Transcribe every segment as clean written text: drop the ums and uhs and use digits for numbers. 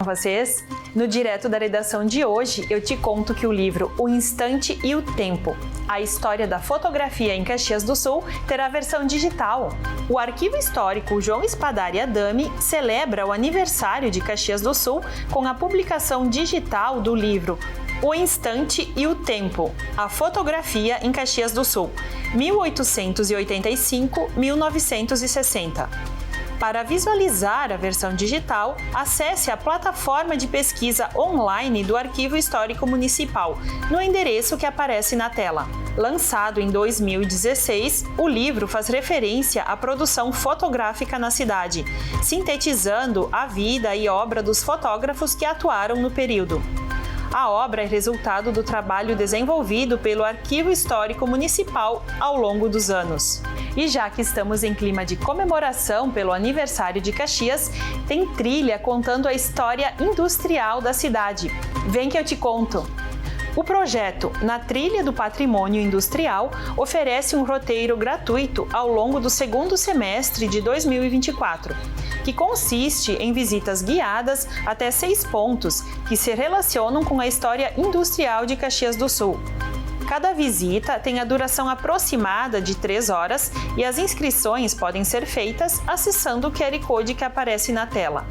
vocês? No Direto da Redação de hoje, eu te conto que o livro O Instante e o Tempo, a história da fotografia em Caxias do Sul, terá versão digital. O Arquivo Histórico João Espadari Adami celebra o aniversário de Caxias do Sul com a publicação digital do livro O Instante e o Tempo, a fotografia em Caxias do Sul, 1885-1960. Para visualizar a versão digital, acesse a plataforma de pesquisa online do Arquivo Histórico Municipal, no endereço que aparece na tela. Lançado em 2016, o livro faz referência à produção fotográfica na cidade, sintetizando a vida e obra dos fotógrafos que atuaram no período. A obra é resultado do trabalho desenvolvido pelo Arquivo Histórico Municipal ao longo dos anos. E já que estamos em clima de comemoração pelo aniversário de Caxias, tem trilha contando a história industrial da cidade. Vem que eu te conto! O projeto Na Trilha do Patrimônio Industrial oferece um roteiro gratuito ao longo do segundo semestre de 2024, que consiste em visitas guiadas até 6 pontos que se relacionam com a história industrial de Caxias do Sul. Cada visita tem a duração aproximada de 3 horas e as inscrições podem ser feitas acessando o QR Code que aparece na tela.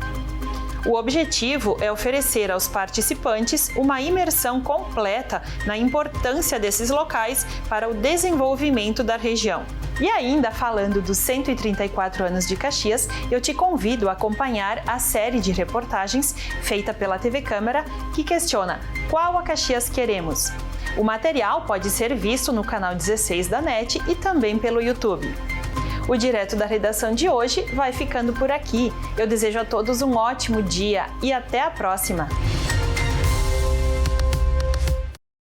O objetivo é oferecer aos participantes uma imersão completa na importância desses locais para o desenvolvimento da região. E ainda falando dos 134 anos de Caxias, eu te convido a acompanhar a série de reportagens feita pela TV Câmara que questiona qual a Caxias queremos. O material pode ser visto no canal 16 da NET e também pelo YouTube. O Direto da Redação de hoje vai ficando por aqui. Eu desejo a todos um ótimo dia e até a próxima!